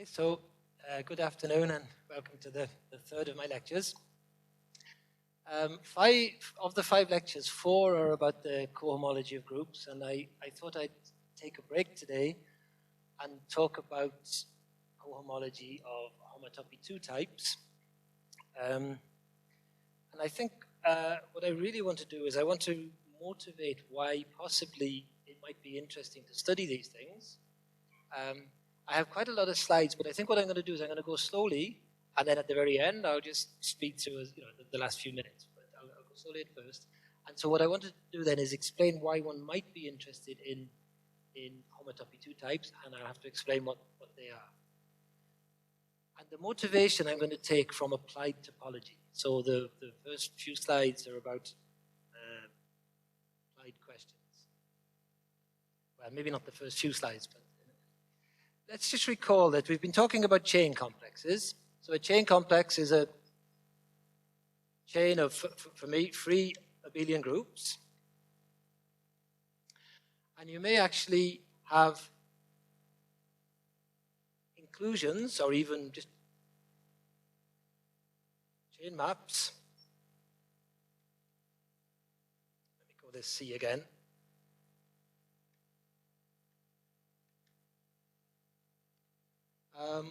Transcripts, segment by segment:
So, good afternoon and welcome to the third of my lectures. 5 of the 5 lectures, 4 are about the cohomology of groups, and I thought I'd take a break today and talk about cohomology of homotopy 2 types. And I think what I really want to do is I want to motivate why possibly it might be interesting to study these things. I have quite a lot of slides, but I think what I'm going to do is I'm going to go slowly, and then at the very end, I'll just speak to the last few minutes. But I'll go slowly at first. And so what I want to do then is explain why one might be interested in homotopy 2 types, and I'll have to explain what they are. And the motivation I'm going to take from applied topology. So the first few slides are about applied questions. Well, maybe not the first few slides, but let's just recall that we've been talking about chain complexes. So a chain complex is a chain of, for me, 3 abelian groups. And you may actually have inclusions or even just chain maps. Let me call this C again.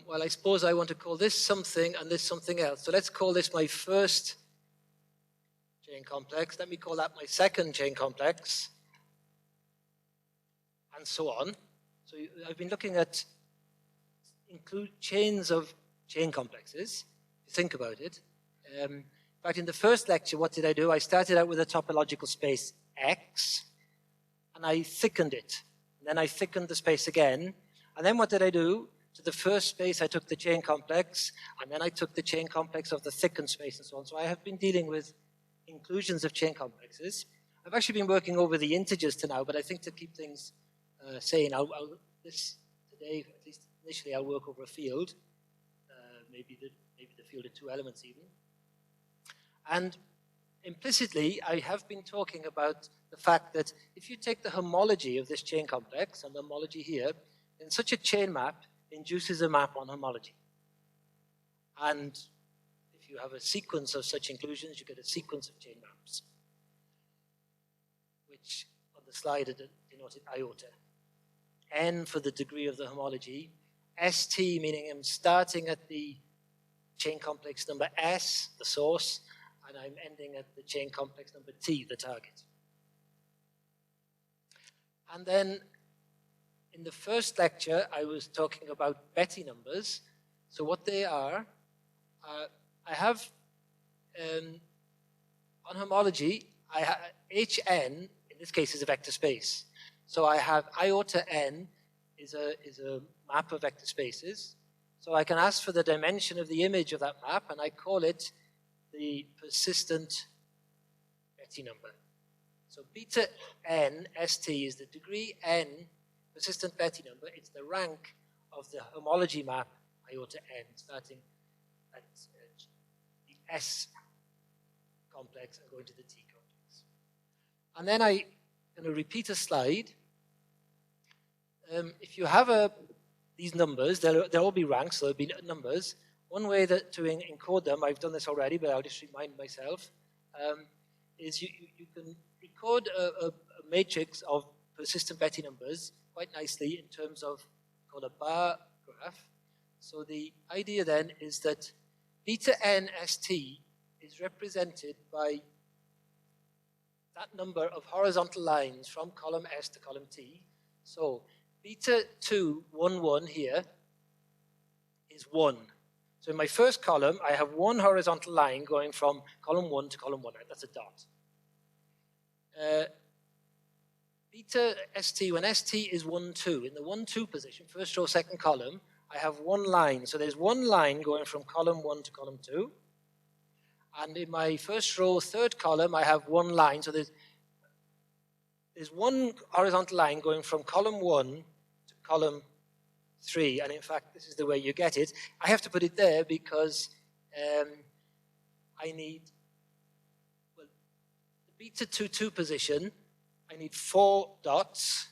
Well, I suppose I want to call this something and this something else. So let's call this my first chain complex. Let me call that my second chain complex, and so on. So I've been looking at chains of chain complexes. If you think about it. In fact, in the first lecture, what did I do? I started out with a topological space X, and I thickened it. And then I thickened the space again. And then what did I do? To the first space, I took the chain complex, and then I took the chain complex of the thickened space and so on. So I have been dealing with inclusions of chain complexes. I've actually been working over the integers to now, but I think to keep things sane, this today, at least initially, I'll work over a field, maybe the field of 2 elements even. And implicitly, I have been talking about the fact that if you take the homology of this chain complex and the homology here, then such a chain map induces a map on homology. And if you have a sequence of such inclusions, you get a sequence of chain maps, which on the slide are denoted iota. N for the degree of the homology, ST meaning I'm starting at the chain complex number S, the source, and I'm ending at the chain complex number T, the target. And then in the first lecture, I was talking about Betti numbers. So what they are, I have, on homology, Hn, in this case, is a vector space. So I have iota n is a map of vector spaces. So I can ask for the dimension of the image of that map, and I call it the persistent Betti number. So beta n st is the degree n persistent Betti number. It's the rank of the homology map iota n, starting at the S complex and going to the T complex. And then I'm going to repeat a slide. If you have these numbers, they'll all be ranks, so there'll be numbers. One way to encode them, I've done this already, but I'll just remind myself, is you can record a matrix of persistent Betti numbers quite nicely in terms of called a bar graph. So the idea then is that beta n st is represented by that number of horizontal lines from column S to column T. So beta 2, 1, 1 here is 1. So in my first column, I have one horizontal line going from column 1 to column 1. Right? That's a dot. Beta st, when st is 1, 2, in the 1, 2 position, first row, second column, I have one line. So there's one line going from column 1 to column 2. And in my first row, third column, I have one line. So there's one horizontal line going from column 1 to column 3. And in fact, this is the way you get it. I have to put it there because I need, well, the beta 2, 2 position, I need 4 dots.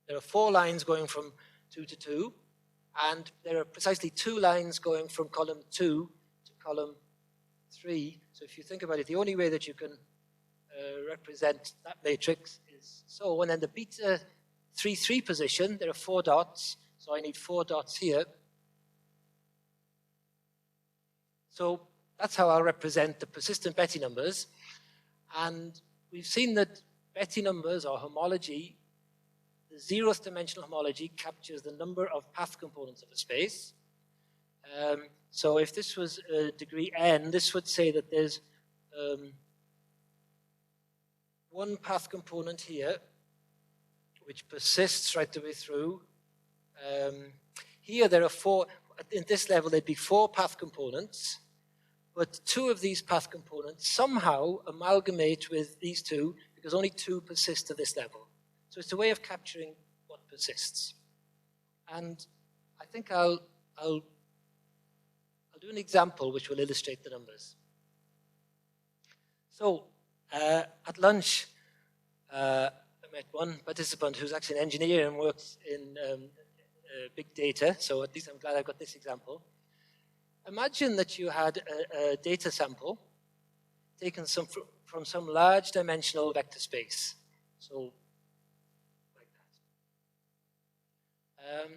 There are 4 lines going from 2 to 2. And there are precisely 2 lines going from column 2 to column 3. So if you think about it, the only way that you can represent that matrix is so. And then the beta 3, 3 position, there are 4 dots. So I need 4 dots here. So that's how I'll represent the persistent Betti numbers. And we've seen that Betti numbers, or homology, the 0th dimensional homology captures the number of path components of a space. So if this was degree n, this would say that there's one path component here, which persists right the way through. Here there are 4, in this level there'd be 4 path components, but 2 of these path components somehow amalgamate with these 2 because only 2 persist to this level. So it's a way of capturing what persists. And I think I'll do an example which will illustrate the numbers. So at lunch, I met one participant who's actually an engineer and works in big data, so at least I'm glad I've got this example. Imagine that you had a data sample taken from some large dimensional vector space. So, like that.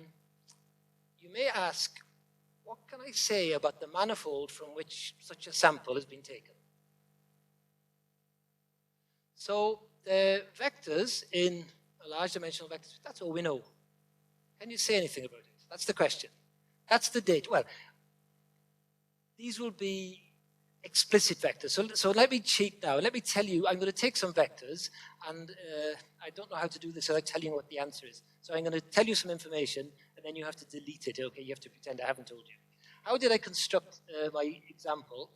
You may ask, what can I say about the manifold from which such a sample has been taken? So, the vectors in a large dimensional vector space, that's all we know. Can you say anything about it? That's the question. That's the data. Well, these will be explicit vectors. So let me cheat now. Let me tell you, I'm going to take some vectors, and I don't know how to do this without telling you what the answer is. So I'm going to tell you some information, and then you have to delete it. Okay, you have to pretend I haven't told you. How did I construct my example?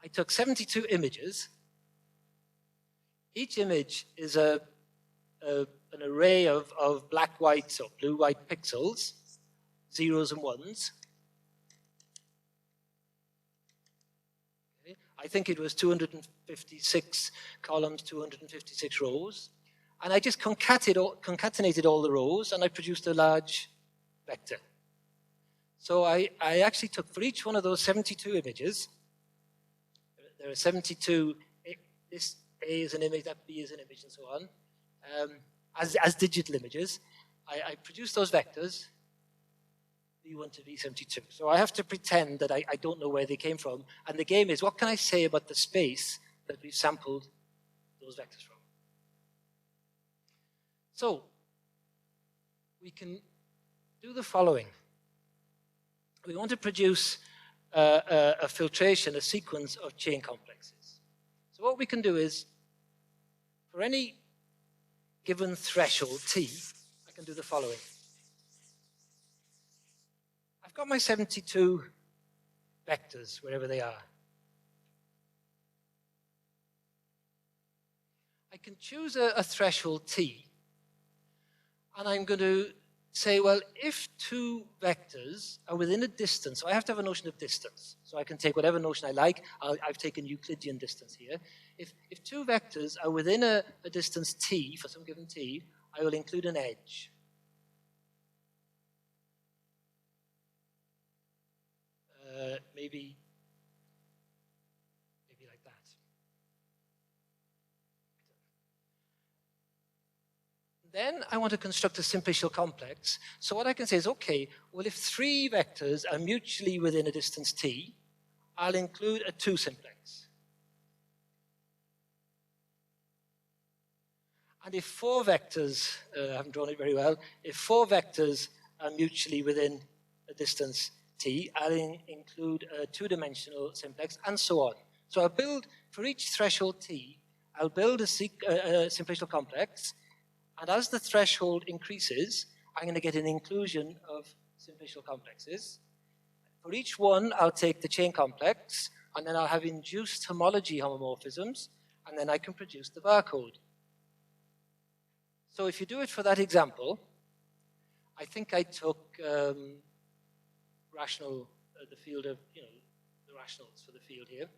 I took 72 images. Each image is an array of black, white, or blue, white pixels, zeros and ones. I think it was 256 columns, 256 rows. And I just concatenated all the rows, and I produced a large vector. So I actually took, for each one of those 72 images, there are 72, this A is an image, that B is an image, and so on, as digital images. I produced those vectors, V1 to V72. So I have to pretend that I don't know where they came from. And the game is, what can I say about the space that we've sampled those vectors from? So we can do the following. We want to produce a filtration, a sequence of chain complexes. So what we can do is, for any given threshold T, I can do the following. I've got my 72 vectors, wherever they are. I can choose a threshold T, and I'm going to say, well, if 2 vectors are within a distance, so I have to have a notion of distance. So I can take whatever notion I like. I've taken Euclidean distance here. If 2 vectors are within a distance T, for some given T, I will include an edge. Maybe like that. Then I want to construct a simplicial complex. So what I can say is, okay, well, if 3 vectors are mutually within a distance T, I'll include a 2 simplex. And if 4 vectors, I haven't drawn it very well, if 4 vectors are mutually within a distance T, I'll include a 2-dimensional simplex, and so on. So I'll build, for each threshold T, I'll build a simplicial complex, and as the threshold increases, I'm going to get an inclusion of simplicial complexes. For each one, I'll take the chain complex, and then I'll have induced homology homomorphisms, and then I can produce the barcode. So if you do it for that example, I think I took rational, the field of, the rationals for the field here.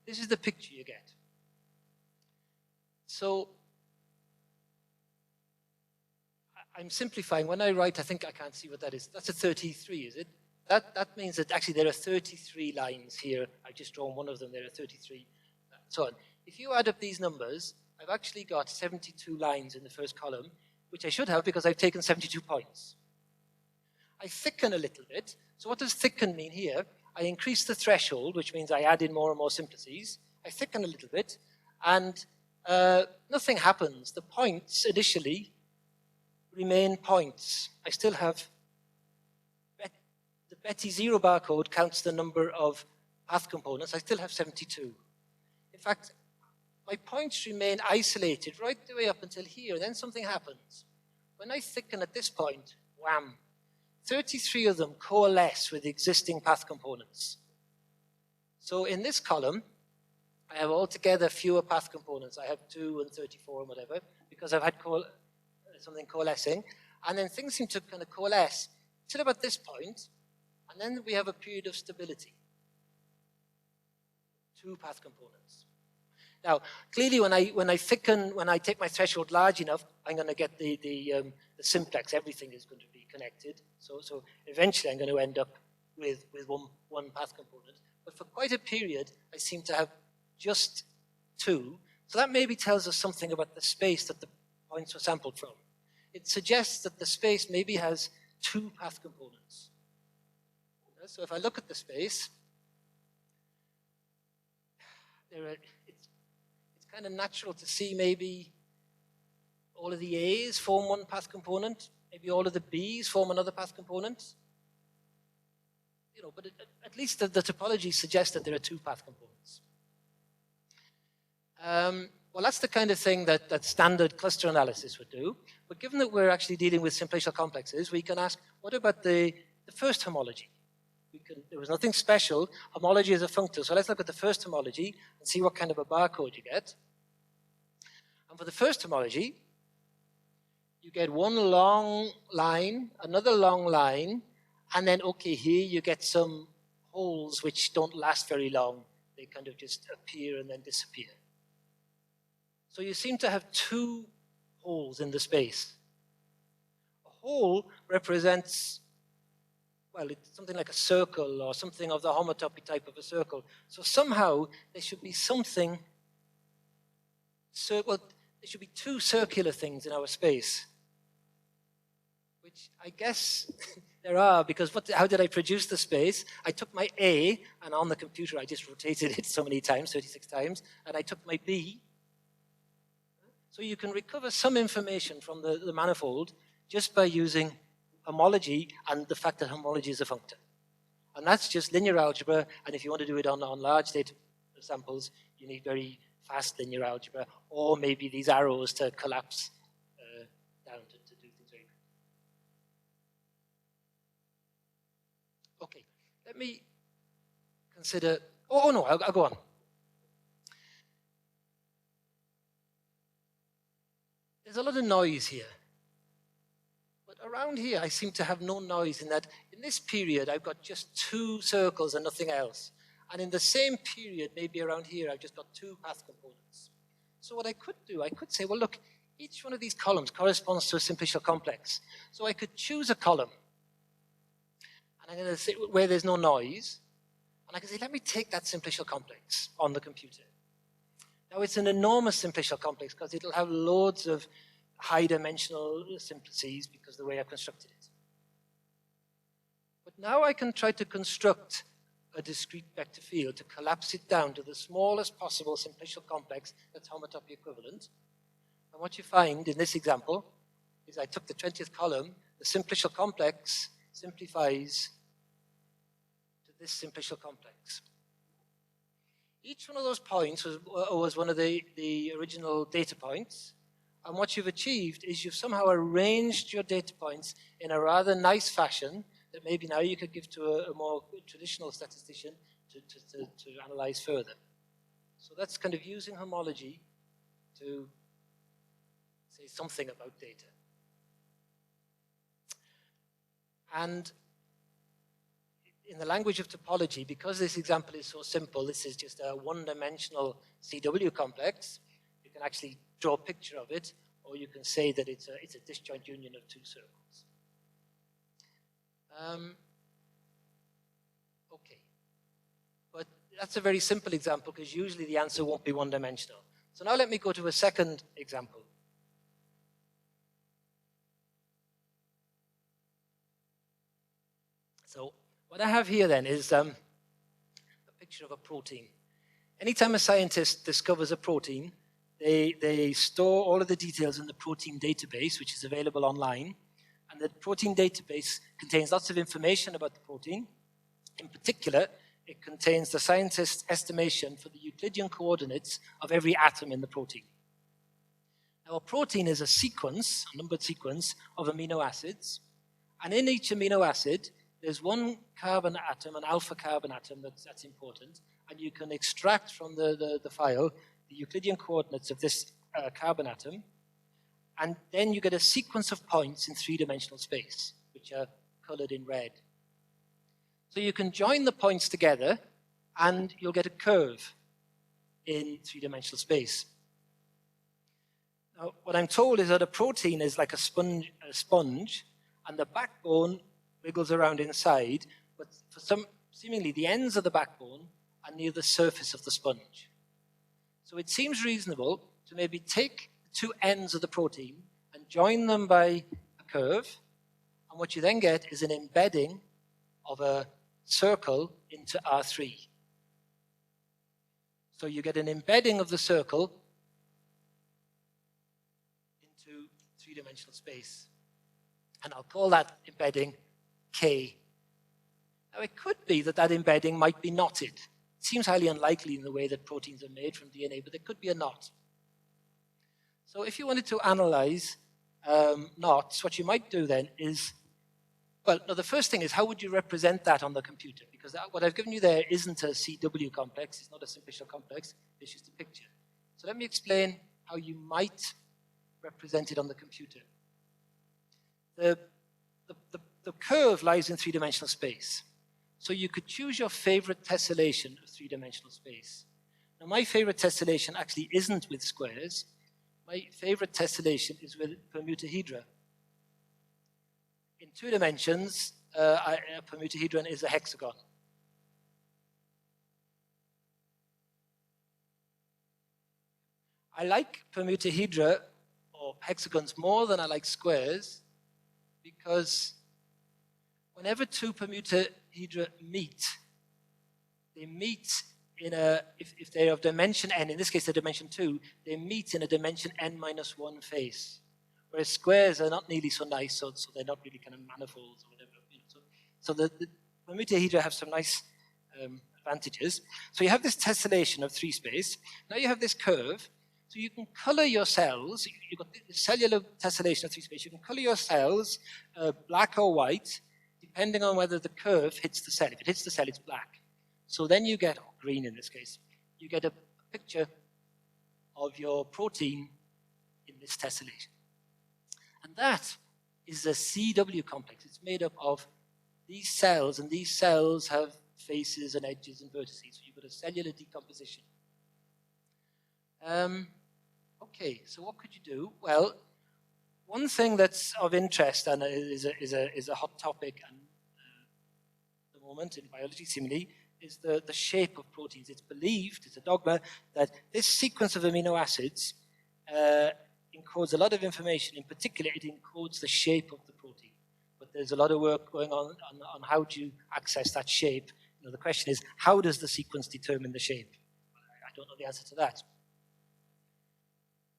This is the picture you get. So I'm simplifying. When I write, I think I can't see what that is. That's a 33, is it? That means that actually there are 33 lines here. I've just drawn one of them. There are 33, and so on. If you add up these numbers, I've actually got 72 lines in the first column, which I should have because I've taken 72 points. I thicken a little bit. So what does thicken mean here? I increase the threshold, which means I add in more and more simplices. I thicken a little bit, and nothing happens. The points initially remain points. I still have, the Betty zero barcode counts the number of path components. I still have 72. In fact, my points remain isolated right the way up until here. Then something happens. When I thicken at this point, wham, 33 of them coalesce with the existing path components. So in this column, I have altogether fewer path components. I have 2 and 34 and whatever, because I've had something coalescing. And then things seem to kind of coalesce till about this point, and then we have a period of stability. 2 path components. Now, clearly when I take my threshold large enough, I'm going to get the simplex. Everything is going to be connected. So eventually I'm going to end up with one path component. But for quite a period, I seem to have just 2. So that maybe tells us something about the space that the points were sampled from. It suggests that the space maybe has 2 path components. So if I look at the space, it's kind of natural to see maybe all of the A's form one path component, maybe all of the B's form another path component. You know, but at least the topology suggests that there are 2 path components. Well, that's the kind of thing that standard cluster analysis would do. But given that we're actually dealing with simplicial complexes, we can ask, what about the first homology? There was nothing special. Homology is a functor. So let's look at the first homology and see what kind of a barcode you get. And for the first homology, you get one long line, another long line, and then, okay, here you get some holes which don't last very long. They kind of just appear and then disappear. So you seem to have 2 holes in the space. A hole represents, well, it's something like a circle or something of the homotopy type of a circle. So somehow there should be something, well, there should be 2 circular things in our space, which I guess there are, because how did I produce the space? I took my A, and on the computer I just rotated it so many times, 36 times, and I took my B. So you can recover some information from the manifold just by using homology and the fact that homology is a functor. And that's just linear algebra, and if you want to do it on large data samples, you need very fast linear algebra, or maybe these arrows to collapse down to do things very quickly. Okay, let me consider, oh no, I'll go on. There's a lot of noise here. But around here, I seem to have no noise in that in this period, I've got just 2 circles and nothing else. And in the same period, maybe around here, I've just got 2 path components. So what I could do, I could say, well, look, each one of these columns corresponds to a simplicial complex. So I could choose a column. And I'm going to say where there's no noise. And I can say, let me take that simplicial complex on the computer. Now, it's an enormous simplicial complex because it'll have loads of high-dimensional simplices because of the way I've constructed it. But now I can try to construct a discrete vector field to collapse it down to the smallest possible simplicial complex that's homotopy equivalent. And what you find in this example is I took the 20th column, the simplicial complex simplifies to this simplicial complex. Each one of those points was one of the original data points. And what you've achieved is you've somehow arranged your data points in a rather nice fashion that maybe now you could give to a more traditional statistician to analyze further. So that's kind of using homology to say something about data. And in the language of topology, because this example is so simple, this is just a one-dimensional CW complex, you can actually draw a picture of it. or you can say that it's a disjoint union of two circles. Okay, but that's a very simple example because usually the answer won't be one-dimensional. So now let me go to a second example. So what I have here then is a picture of a protein. Anytime a scientist discovers a protein, they store all of the details in the protein database, which is available online. And the protein database contains lots of information about the protein. In particular, it contains the scientist's estimation for the Euclidean coordinates of every atom in the protein. Now, a protein is a sequence, a numbered sequence of amino acids. And in each amino acid, there's one carbon atom, an alpha carbon atom that's important. And you can extract from the file the Euclidean coordinates of this carbon atom. And then you get a sequence of points in three-dimensional space, which are colored in red. So you can join the points together, and you'll get a curve in three-dimensional space. Now, what I'm told is that a protein is like a sponge, and the backbone wiggles around inside, but for seemingly the ends of the backbone are near the surface of the sponge. So it seems reasonable to maybe take two ends of the protein and join them by a curve, and what you then get is an embedding of a circle into R3. So you get an embedding of the circle into three-dimensional space, and I'll call that embedding K. Now it could be that that embedding might be knotted. It seems highly unlikely in the way that proteins are made from DNA, but there could be a knot. So if you wanted to analyze knots, what you might do then is, well, no, the first thing is, how would you represent that on the computer? Because what I've given you there isn't a CW complex, it's not a simplicial complex, it's just a picture. So let me explain how you might represent it on the computer. The curve lies in three-dimensional space. So you could choose your favorite tessellation of three-dimensional space. Now, my favorite tessellation actually isn't with squares. My favorite tessellation is with permutahedra. In 2 dimensions, a permutahedron is a hexagon. I like permutahedra or hexagons more than I like squares because whenever 2 permutahedra meet, they meet in a, if they're of dimension n, in this case they're dimension 2, they meet in a dimension n-1 face. Whereas squares are not nearly so nice, so they're not really kind of manifolds or whatever. You know, so the permutahedra have some nice advantages. So you have this tessellation of 3 space. Now you have this curve. So you can color your cells. You've got the cellular tessellation of 3 space. You can color your cells black or white, depending on whether the curve hits the cell. If it hits the cell, it's black. So then you get, or green in this case, you get a picture of your protein in this tessellation. And that is a CW complex. It's made up of these cells, and these cells have faces and edges and vertices. So you've got a cellular decomposition. Okay, so what could you do? Well, one thing that's of interest and is a hot topic at the moment in biology, seemingly, is the shape of proteins. It's believed, it's a dogma, that this sequence of amino acids encodes a lot of information. In particular, it encodes the shape of the protein. But there's a lot of work going on how do you access that shape. You know, the question is, how does the sequence determine the shape? I don't know the answer to that.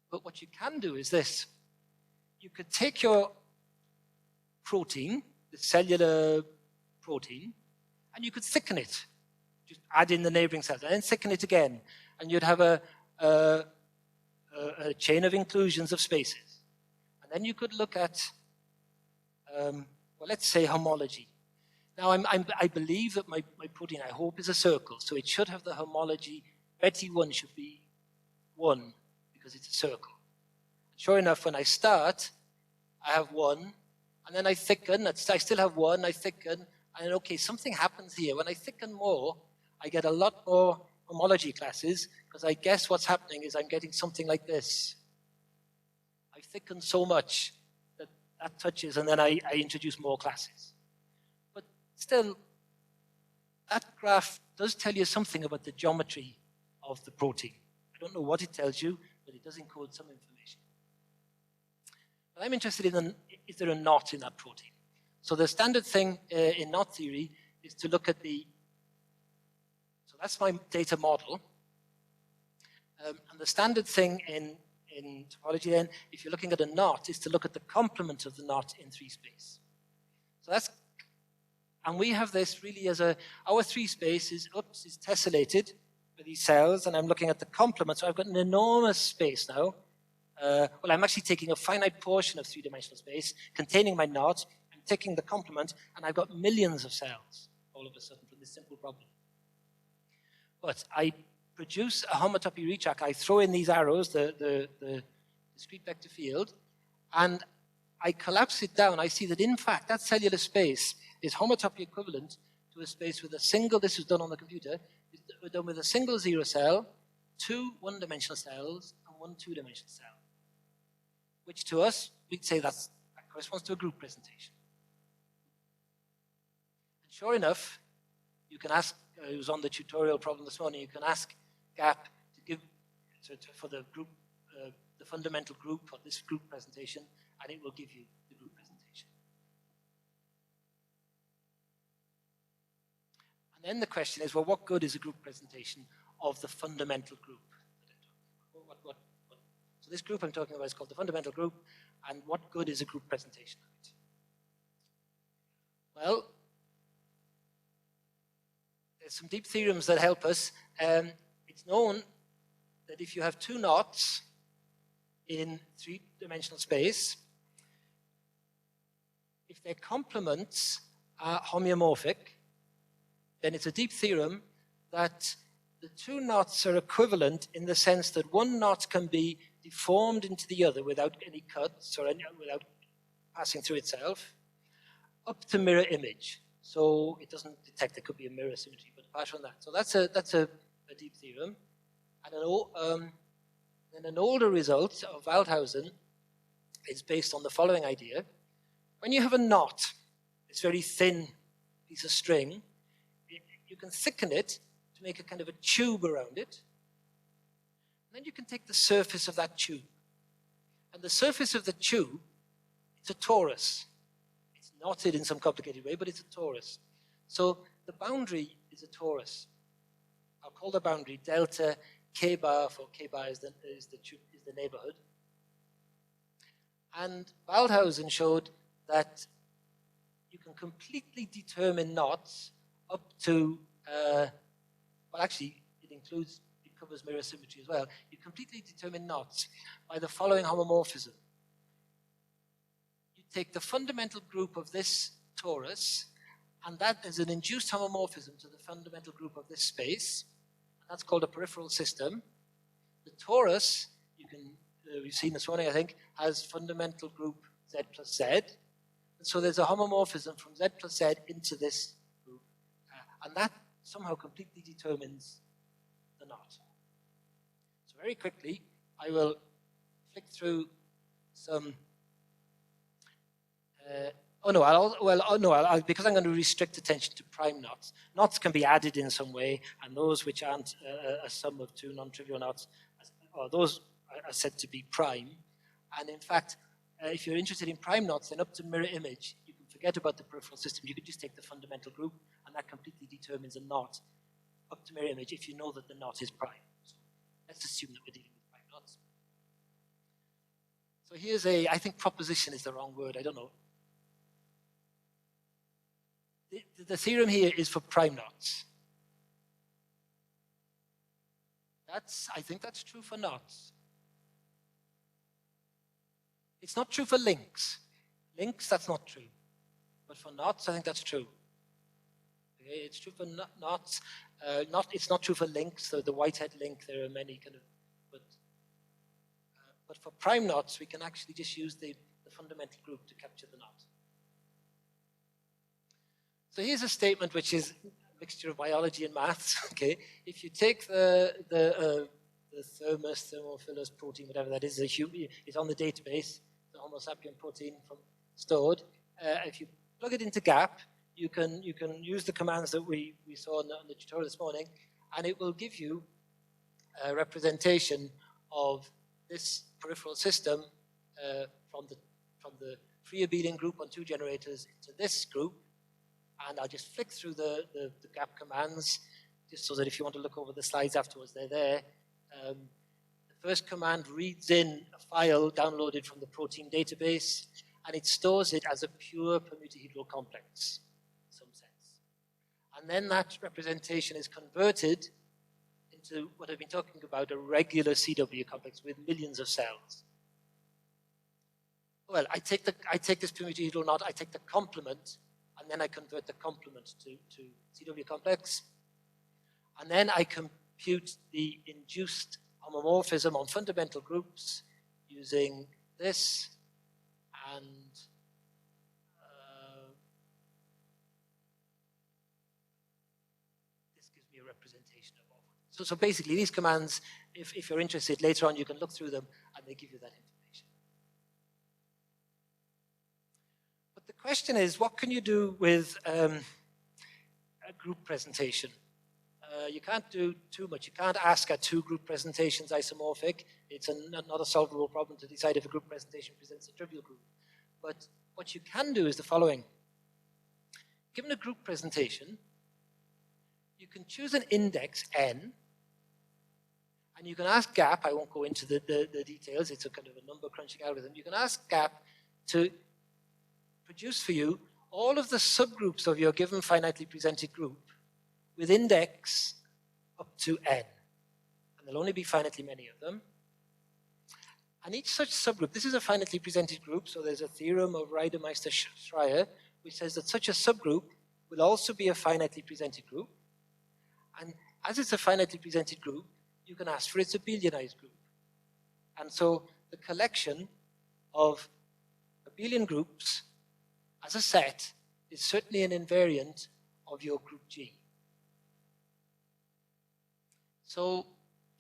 But what you can do is this. You could take your protein, the cellular protein, and you could thicken it. Just add in the neighboring cells, and then thicken it again. And you'd have a chain of inclusions of spaces. And then you could look at, well, let's say homology. Now, I believe that my protein, I hope, is a circle. So it should have the homology. Betty1 should be 1 because it's a circle. Sure enough, when I start, I have 1. And then I thicken. I still have 1. I thicken. And then, okay, something happens here. When I thicken more, I get a lot more homology classes because I guess what's happening is I'm getting something like this. I've thicken so much that that touches, and then I introduce more classes. But still, that graph does tell you something about the geometry of the protein. I don't know what it tells you, but it does encode some information. But I'm interested in, is there a knot in that protein? So the standard thing in knot theory is to look at the, so that's my data model. And the standard thing in topology then, if you're looking at a knot, is to look at the complement of the knot in 3 space. So that's, and we have this really as our 3 space is tessellated with these cells, and I'm looking at the complement. So I've got an enormous space now. Well, I'm actually taking a finite portion of 3-dimensional space containing my knot. I'm taking the complement, and I've got millions of cells all of a sudden from this simple problem. But I produce a homotopy retract. I throw in these arrows, the discrete vector field, and I collapse it down. I see that, in fact, that cellular space is homotopy equivalent to a space with a single, this was done on the computer, it's done with a single 0 cell, 2 1-dimensional cells, and 1 2-dimensional cell, which to us, we'd say that corresponds to a group presentation. And sure enough, you can ask, it was on the tutorial problem this morning, you can ask GAP to give, for the group, the fundamental group for this group presentation, and it will give you the group presentation. And then the question is, well, what good is a group presentation of the fundamental group? So this group I'm talking about is called the fundamental group, and what good is a group presentation of it? Well, there's some deep theorems that help us. It's known that if you have 2 knots in 3-dimensional space, if their complements are homeomorphic, then it's a deep theorem that the 2 knots are equivalent in the sense that one knot can be deformed into the other without any cuts or without passing through itself, up to mirror image. So it doesn't detect there could be a mirror symmetry, but apart from that. So that's a deep theorem. And then an older result of Waldhausen is based on the following idea. When you have a knot, this very thin piece of string, you can thicken it to make a kind of a tube around it. And then you can take the surface of that tube. And the surface of the tube, it's a torus. It's knotted in some complicated way, but it's a torus. So the boundary is a torus. I'll call the boundary delta k bar, for k bar is the neighborhood. And Waldhausen showed that you can completely determine knots up to, well, actually, it covers mirror symmetry as well. You completely determine knots by the following homomorphism. You take the fundamental group of this torus, and that is an induced homomorphism to the fundamental group of this space. And that's called a peripheral system. The torus, we've seen this morning, I think, has fundamental group Z plus Z. And so there's a homomorphism from Z plus Z into this group. And that somehow completely determines the knot. So very quickly, I will flick through some. Because I'm going to restrict attention to prime knots. Knots can be added in some way, and those which aren't a sum of 2 non-trivial knots, or those are said to be prime. And in fact, if you're interested in prime knots, then up to mirror image, you can forget about the peripheral system. You can just take the fundamental group, and that completely determines a knot up to mirror image if you know that the knot is prime. So let's assume that we're dealing with prime knots. So here's I think proposition is the wrong word, I don't know. The theorem here is for prime knots. I think that's true for knots. It's not true for links. Links, that's not true. But for knots, I think that's true. Okay, it's true for knots. It's not true for links. So the Whitehead link, there are many kind of, but for prime knots, we can actually just use the fundamental group to capture the knot. So here's a statement which is a mixture of biology and maths. Okay, if you take the the Therms Thermophilus protein, whatever that is, it's on the database, the Homo sapien protein stored. If you plug it into GAP, you can use the commands that we saw in the tutorial this morning, and it will give you a representation of this peripheral system from the free abelian group on 2 generators to this group. And I'll just flick through the GAP commands, just so that if you want to look over the slides afterwards, they're there. The first command reads in a file downloaded from the protein database, and it stores it as a pure permutahedral complex in some sense. And then that representation is converted into what I've been talking about, a regular CW complex with millions of cells. Well, I take this permutahedral knot, I take the complement, and then I convert the complement to CW complex. And then I compute the induced homomorphism on fundamental groups using this, and this gives me a representation of all. So basically these commands, if you're interested, later on you can look through them and they give you that information. But the question is, what can you do with a group presentation? You can't do too much. You can't ask are 2 group presentations isomorphic. It's not a solvable problem to decide if a group presentation presents a trivial group. But what you can do is the following. Given a group presentation, you can choose an index n, and you can ask GAP, I won't go into the details, it's a kind of a number crunching algorithm. You can ask GAP to produce for you all of the subgroups of your given finitely presented group with index up to n. And there'll only be finitely many of them. And each such subgroup, this is a finitely presented group, so there's a theorem of Reidemeister-Schreier, which says that such a subgroup will also be a finitely presented group. And as it's a finitely presented group, you can ask for its abelianized group. And so the collection of abelian groups as a set is certainly an invariant of your group G. So,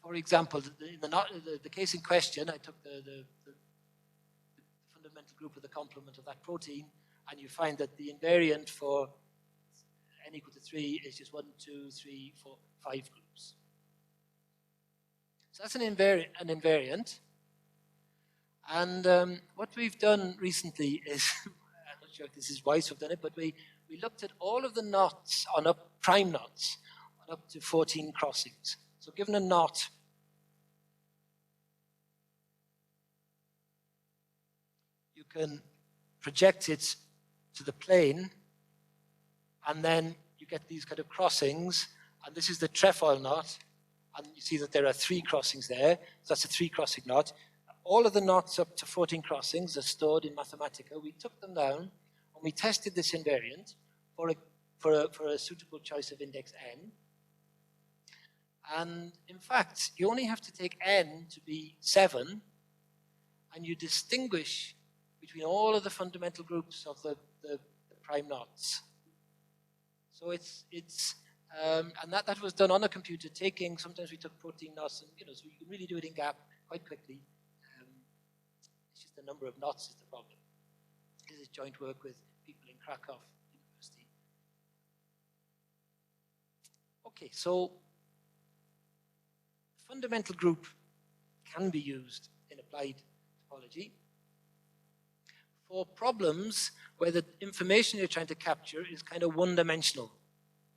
for example, in the case in question, I took the fundamental group of the complement of that protein, and you find that the invariant for n equal to 3 is just 1, 2, 3, 4, 5 groups. So that's an invariant. And what we've done recently is, I'm not sure if this is wise to have done it, but we looked at all of the knots on prime knots on up to 14 crossings. So given a knot, you can project it to the plane, and then you get these kind of crossings, and this is the trefoil knot, and you see that there are 3 crossings there, so that's a 3-crossing knot. All of the knots up to 14 crossings are stored in Mathematica. We took them down, and we tested this invariant for a suitable choice of index n. And in fact, you only have to take n to be 7, and you distinguish between all of the fundamental groups of the prime knots. So and that was done on a computer, sometimes we took protein knots, and so you can really do it in GAP quite quickly. It's just the number of knots is the problem. This is joint work with people in Krakow University. Okay, so fundamental group can be used in applied topology for problems where the information you're trying to capture is kind of one-dimensional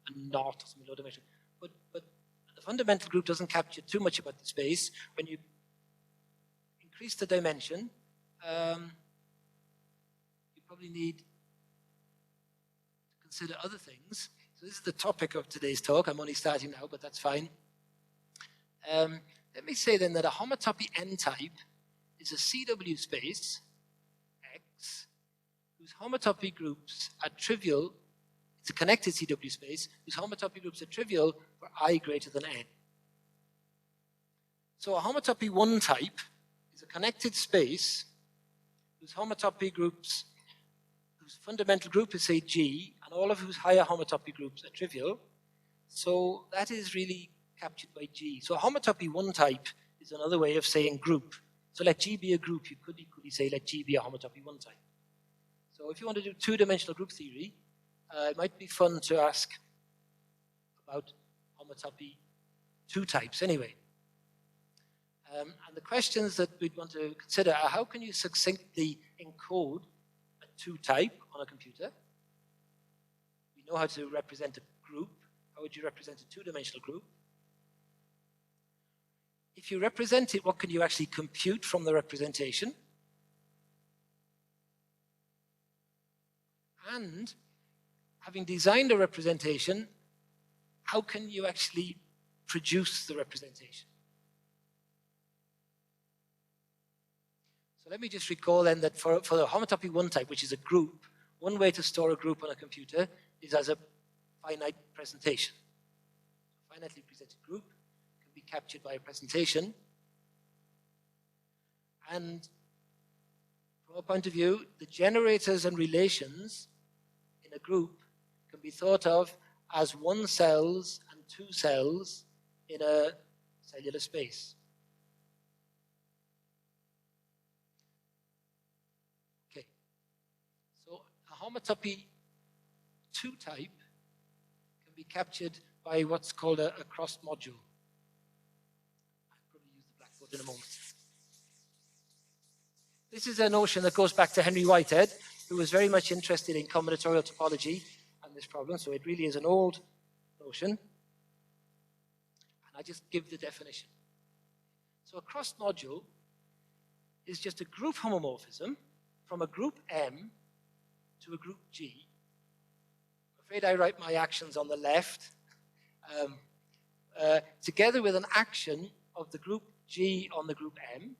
and not low-dimensional. But the fundamental group doesn't capture too much about the space. When you increase the dimension, you probably need to consider other things. So this is the topic of today's talk. I'm only starting now, but that's fine. Let me say then that a homotopy n-type is a CW space, X, whose homotopy groups are trivial. It's a connected CW space whose homotopy groups are trivial for I greater than n. So a homotopy 1 type is a connected space whose homotopy groups, whose fundamental group is, say, G, and all of whose higher homotopy groups are trivial. So that is really captured by G. So a homotopy 1 type is another way of saying group. So let G be a group, you could equally say let G be a homotopy 1 type. So if you want to do two-dimensional group theory, it might be fun to ask about homotopy 2 types anyway. And the questions that we'd want to consider are how can you succinctly encode a 2 type on a computer? We know how to represent a group. How would you represent a two-dimensional group? If you represent it, what can you actually compute from the representation? And having designed a representation, how can you actually produce the representation? So let me just recall then that for the homotopy 1 type, which is a group, one way to store a group on a computer is as a finite presentation. A finitely presented group can be captured by a presentation. And from our point of view, the generators and relations in a group can be thought of as 1 cells and 2 cells in a cellular space. Okay, so a homotopy 2 type can be captured by what's called a cross module. I'll probably use the blackboard in a moment. This is a notion that goes back to Henry Whitehead, who was very much interested in combinatorial topology and this problem, so it really is an old notion. And I just give the definition. So a cross module is just a group homomorphism from a group M to a group G. I'm afraid I write my actions on the left, together with an action of the group G on the group M.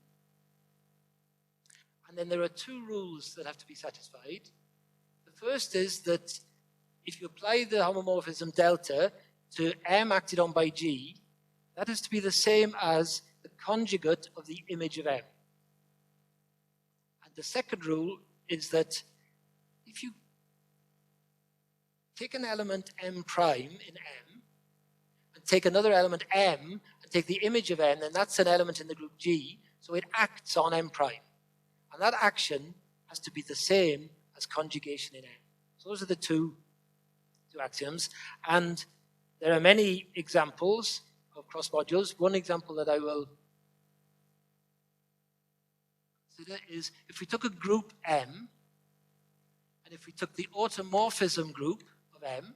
And then there are 2 rules that have to be satisfied. The first is that if you apply the homomorphism delta to M acted on by G, that is to be the same as the conjugate of the image of M. And the second rule is that if you take an element M prime in M, and take another element M, and take the image of M, then that's an element in the group G, so it acts on M prime. And that action has to be the same as conjugation in M. So those are the two axioms. And there are many examples of cross modules. One example that I will consider is if we took a group M, and if we took the automorphism group of M,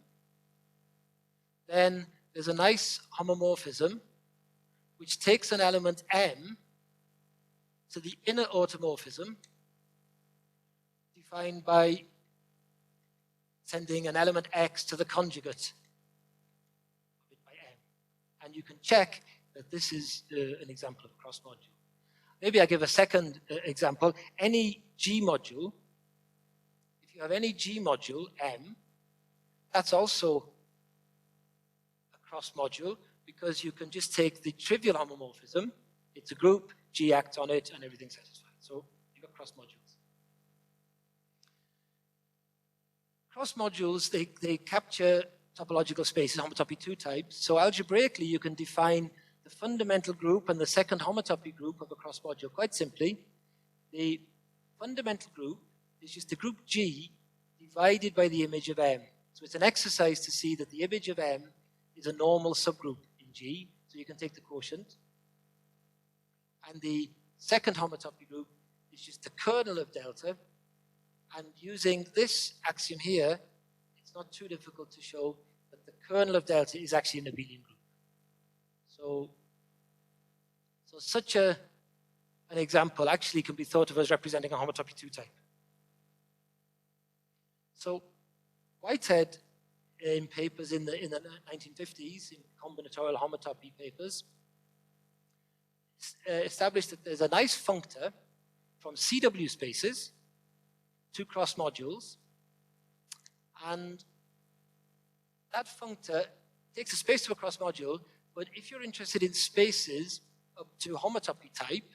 then there's a nice homomorphism which takes an element M to the inner automorphism, defined by sending an element X to the conjugate of it by M. And you can check that this is an example of a cross module. Maybe I give a second example. Any G module, if you have any G module, M, that's also a cross module because you can just take the trivial homomorphism, it's a group, G acts on it, and everything's satisfied. So you've got cross modules. Cross modules, they capture topological spaces, homotopy 2 types. So algebraically, you can define the fundamental group and the second homotopy group of a cross module quite simply. The fundamental group is just the group G divided by the image of M. So it's an exercise to see that the image of M is a normal subgroup in G. So you can take the quotient. And the second homotopy group is just the kernel of delta. And using this axiom here, it's not too difficult to show that the kernel of delta is actually an abelian group. So such an example actually can be thought of as representing a homotopy 2 type. So Whitehead, in papers in the 1950s, in combinatorial homotopy papers, established that there's a nice functor from CW spaces to cross modules, and that functor takes a space to a cross module, but if you're interested in spaces up to homotopy type,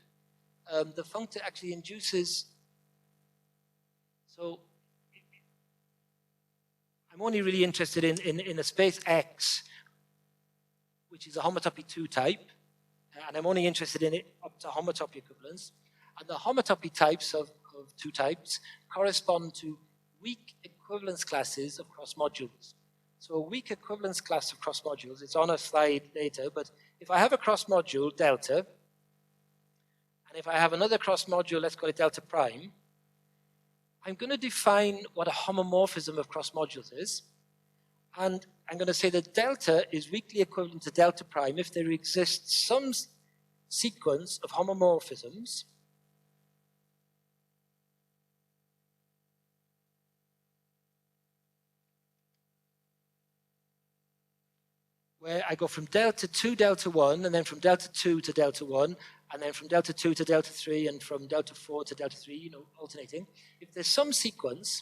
the functor actually induces, so I'm only really interested in a space X, which is a homotopy 2 type, and I'm only interested in it up to homotopy equivalence. And the homotopy types of two types correspond to weak equivalence classes of cross modules. So a weak equivalence class of cross modules, it's on a slide later, but if I have a cross module, delta, and if I have another cross module, let's call it delta prime, I'm going to define what a homomorphism of cross modules is. And I'm going to say that delta is weakly equivalent to delta prime if there exists some sequence of homomorphisms where I go from delta to delta 1, and then from delta 2 to delta 1, and then from delta 2 to delta 3, and from delta 4 to delta 3, you know, alternating. If there's some sequence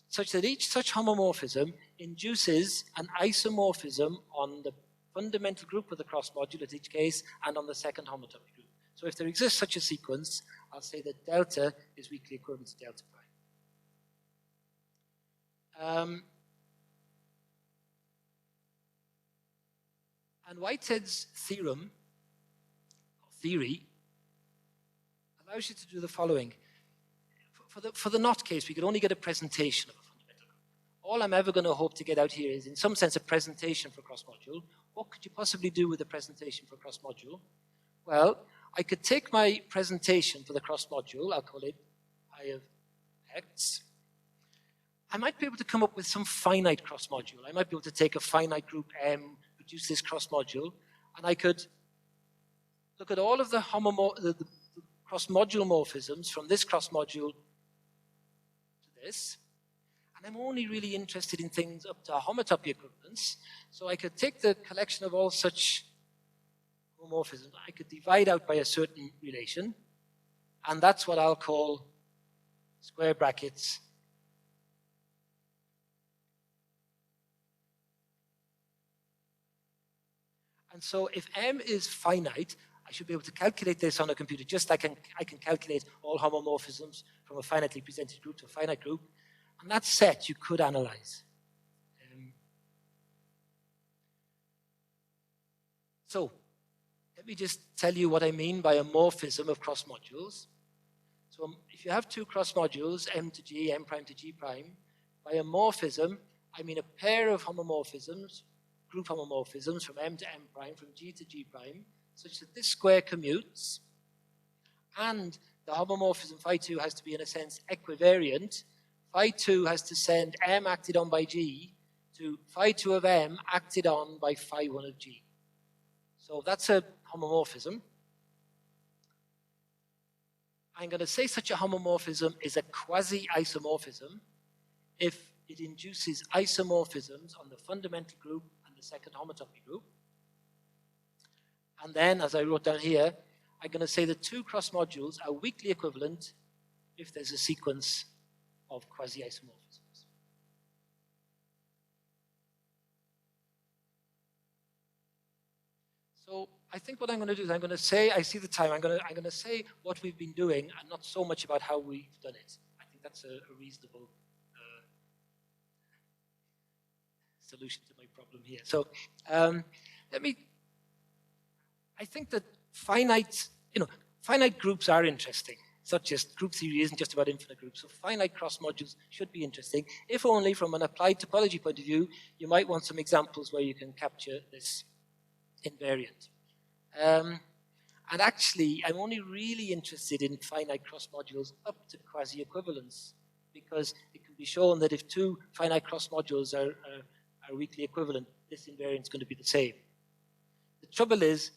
such that each such homomorphism induces an isomorphism on the fundamental group of the cross module at each case and on the second homotopy group. So if there exists such a sequence, I'll say that delta is weakly equivalent to delta prime. And Whitehead's theorem, or theory, allows you to do the following. For the not case, we could only get a presentation of a fundamental group. All I'm ever going to hope to get out here is, in some sense, a presentation for cross module. What could you possibly do with a presentation for cross module? Well, I could take my presentation for the cross module, I'll call it I of x. I might be able to come up with some finite cross module. I might be able to take a finite group M, produce this cross module, and I could look at all of the cross module morphisms from this cross module to this, and I'm only really interested in things up to a homotopy equivalence. So I could take the collection of all such homomorphisms, I could divide out by a certain relation, and that's what I'll call square brackets And so if M is finite, I should be able to calculate this on a computer just like I can calculate all homomorphisms from a finitely presented group to a finite group. And that set you could analyze. So let me just tell you what I mean by a morphism of cross modules. So if you have two cross modules, M to G, M prime to G prime, by a morphism, I mean a pair of homomorphisms, group homomorphisms from M to M prime, from G to G prime, such that this square commutes, and the homomorphism phi 2 has to be, in a sense, equivariant. Phi 2 has to send M acted on by G to phi 2 of M acted on by phi 1 of G. So that's a homomorphism. I'm going to say such a homomorphism is a quasi-isomorphism if it induces isomorphisms on the fundamental group and the second homotopy group. And then, as I wrote down here, I'm going to say the two cross modules are weakly equivalent if there's a sequence of quasi-isomorphisms. So I think what I'm going to do is I'm going to say, I see the time, I'm going to say what we've been doing and not so much about how we've done it. I think that's a reasonable solution to my problem here. So I think that finite groups are interesting. It's not just, group theory isn't just about infinite groups. So finite cross modules should be interesting, if only from an applied topology point of view. You might want some examples where you can capture this invariant. And actually, I'm only really interested in finite cross modules up to quasi-equivalence, because it can be shown that if two finite cross modules are weakly equivalent, this invariant is going to be the same. The trouble is,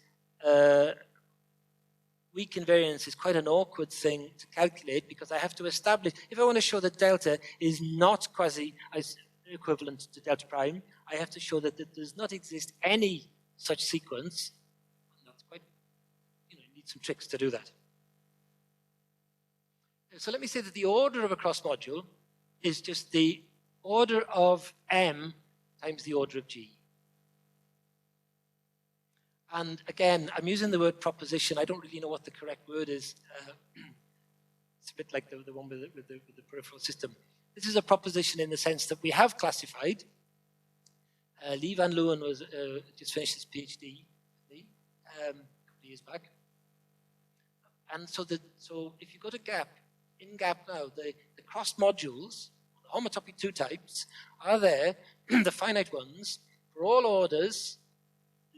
weak invariance is quite an awkward thing to calculate, because I have to establish, if I want to show that delta is not quasi-equivalent to delta prime, I have to show that there does not exist any such sequence. And that's quite, you need some tricks to do that. So let me say that the order of a cross module is just the order of M times the order of G. And again, I'm using the word proposition. I don't really know what the correct word is. It's a bit like the one with the peripheral system. This is a proposition in the sense that we have classified. Lee Van Leeuwen was just finished his PhD a couple of years back. And so if you go to GAP, in GAP now, the cross modules, the homotopy 2 types, are there, the finite ones, for all orders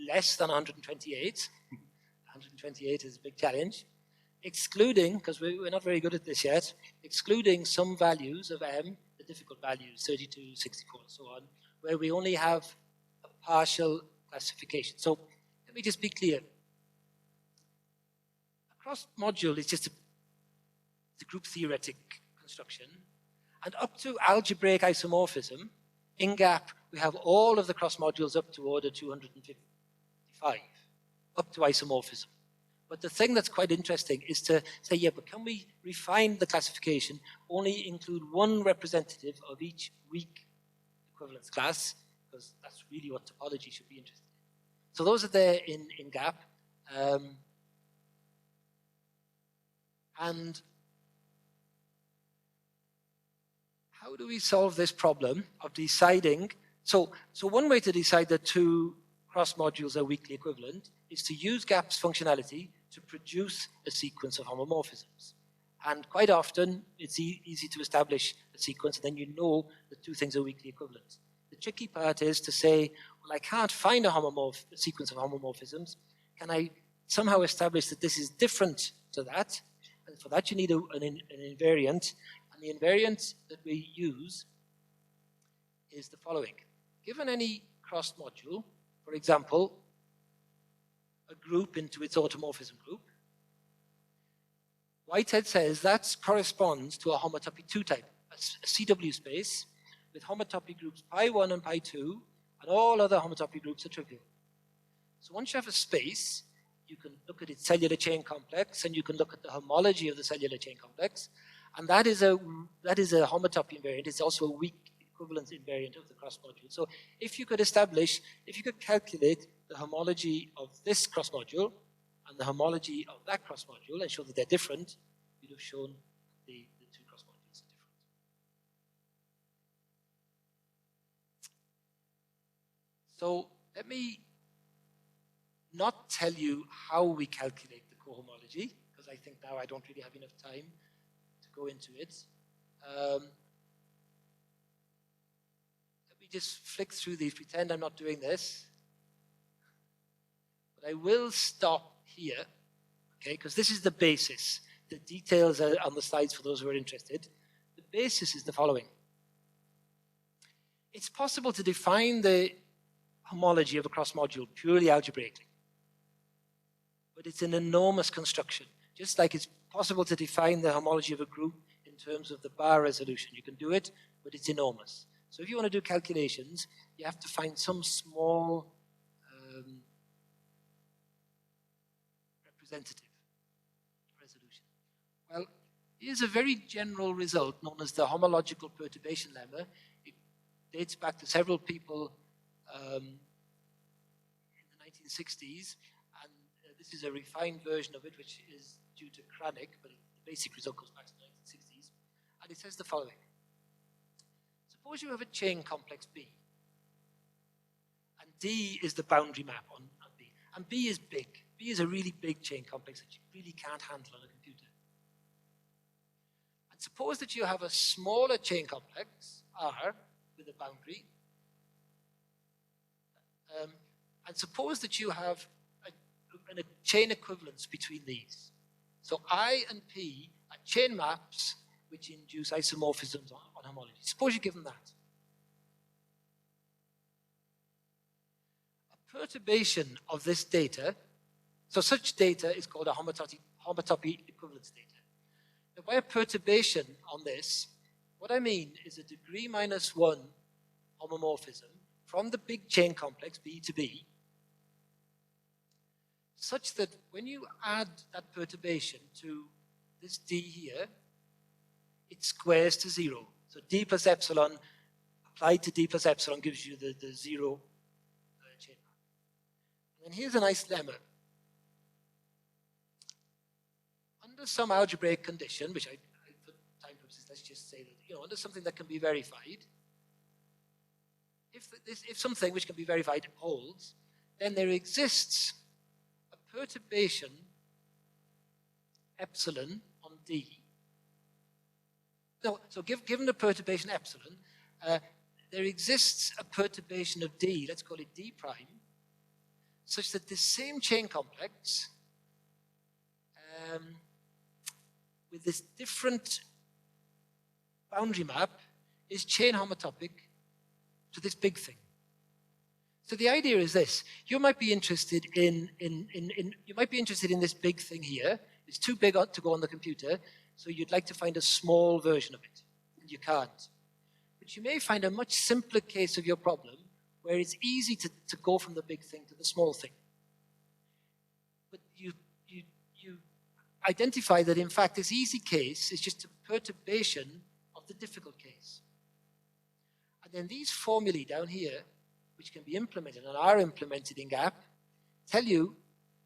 less than 128. 128 is a big challenge. Excluding, because we're not very good at this yet, excluding some values of M, the difficult values, 32, 64, and so on, where we only have a partial classification. So let me just be clear. A cross module is just a group theoretic construction, and up to algebraic isomorphism, in GAP, we have all of the cross modules up to order 255, up to isomorphism. But the thing that's quite interesting is to say, yeah, but can we refine the classification, only include one representative of each weak equivalence class, because that's really what topology should be interested in. So those are there in GAP. And how do we solve this problem of deciding? So one way to decide that two cross modules are weakly equivalent is to use GAP's functionality to produce a sequence of homomorphisms. And quite often, it's easy to establish a sequence, and then you know that two things are weakly equivalent. The tricky part is to say, well, I can't find a sequence of homomorphisms. Can I somehow establish that this is different to that? And for that, you need an invariant. And the invariant that we use is the following. Given any cross module, for example, a group into its automorphism group, Whitehead says that corresponds to a homotopy 2 type, a CW space with homotopy groups pi1 and pi2, and all other homotopy groups are trivial. So once you have a space, you can look at its cellular chain complex, and you can look at the homology of the cellular chain complex, and that is a homotopy invariant. It's also a weak equivalence invariant of the cross module. So if you could calculate the homology of this cross module and the homology of that cross module and show that they're different, you'd have shown the two cross modules are different. So let me not tell you how we calculate the cohomology, because I think now I don't really have enough time to go into it. Let me just flick through these, pretend I'm not doing this. But I will stop here, okay, because this is the basis. The details are on the slides for those who are interested. The basis is the following. It's possible to define the homology of a cross module purely algebraically. But it's an enormous construction. Just like it's possible to define the homology of a group in terms of the bar resolution. You can do it, but it's enormous. So if you want to do calculations, you have to find some small representative resolution. Well, here's a very general result known as the homological perturbation lemma. It dates back to several people in the 1960s, and this is a refined version of it, which is due to Kranich, but the basic result goes back to the 1960s. And it says the following. Suppose you have a chain complex B, and D is the boundary map on B, and B is big. B is a really big chain complex that you really can't handle on a computer. And suppose that you have a smaller chain complex, R, with a boundary, and suppose that you have a chain equivalence between these. So I and P are chain maps which induce isomorphisms on homology. Suppose you give them that. A perturbation of this data, so such data is called a homotopy equivalence data. Now, by a perturbation on this, what I mean is a degree minus 1 homomorphism from the big chain complex B to B, such that when you add that perturbation to this D here, it squares to 0. So D plus epsilon applied to D plus epsilon gives you the 0 chain map. And then here's a nice lemma. Under some algebraic condition, which for time purposes, let's just say that, under something that can be verified, if something which can be verified holds, then there exists a perturbation epsilon on D. No, so given the perturbation epsilon, there exists a perturbation of D, let's call it D prime, such that this same chain complex with this different boundary map is chain homotopic to this big thing. So the idea is this: you might be interested in this big thing here. It's too big to go on the computer, so you'd like to find a small version of it, and you can't. But you may find a much simpler case of your problem where it's easy to go from the big thing to the small thing. But you identify that, in fact, this easy case is just a perturbation of the difficult case. And then these formulae down here, which can be implemented and are implemented in GAP, tell you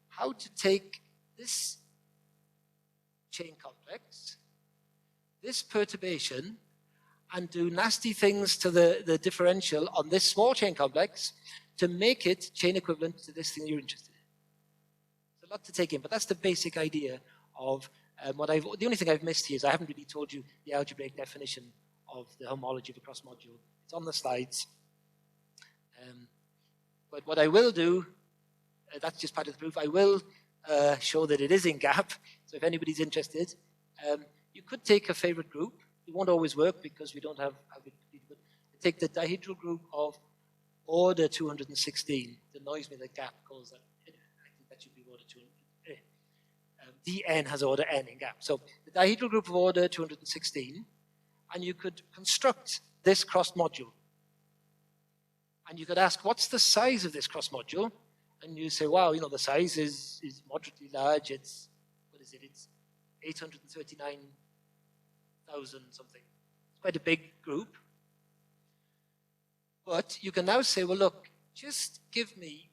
how to take this chain complex, this perturbation, and do nasty things to the differential on this small chain complex to make it chain equivalent to this thing you're interested in. There's a lot to take in, but that's the basic idea of the only thing I've missed here is I haven't really told you the algebraic definition of the homology of a cross module. It's on the slides. But what I will do, that's just part of the proof, I will show that it is in GAP. So if anybody's interested, you could take a favorite group. It won't always work because we don't have it completed, but take the dihedral group of order 216. It annoys me that GAP calls that. I think that should be order 200. Dn has order n in GAP. So the dihedral group of order 216, and you could construct this cross module. And you could ask, what's the size of this cross module? And you say, wow, the size is moderately large. It's, what is it? It's 839,000 something. It's quite a big group. But you can now say, well, look, just give me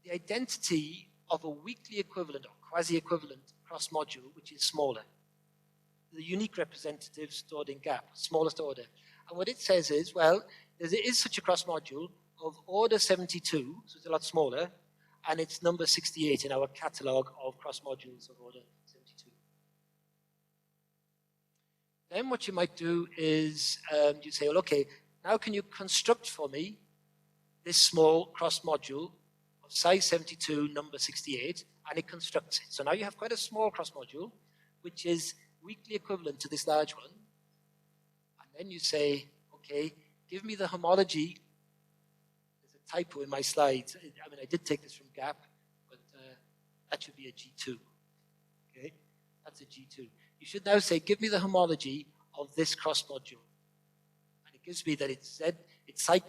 the identity of a weakly equivalent or quasi-equivalent cross module, which is smaller. The unique representative stored in GAP, smallest order. And what it says is, well, there is such a cross module of order 72, so it's a lot smaller, and it's number 68 in our catalog of cross modules of order 72. Then what you might do is you say, well, okay, now can you construct for me this small cross module of size 72, number 68, and it constructs it. So now you have quite a small cross module, which is weakly equivalent to this large one. And then you say, okay, give me the homology. There's a typo in my slides. I mean, I did take this from GAP, but that should be a G2. Okay, that's a G2. You should now say, give me the homology of this cross module. And it gives me that it's Z, it's a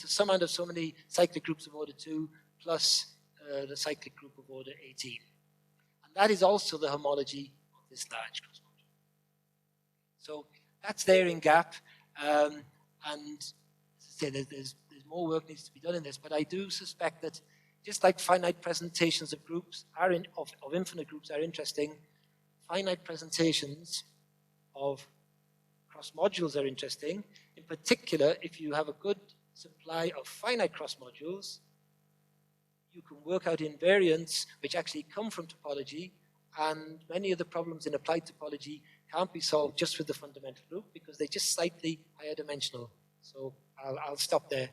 sum out of so many cyclic groups of order 2 plus the cyclic group of order 18. And that is also the homology of this large cross module. So that's there in GAP. And as I say, there's more work needs to be done in this, but I do suspect that just like finite presentations of groups of infinite groups are interesting, finite presentations of cross modules are interesting. In particular, if you have a good supply of finite cross modules, you can work out invariants which actually come from topology, and many of the problems in applied topology can't be solved just with the fundamental group because they're just slightly higher dimensional. So I'll stop there.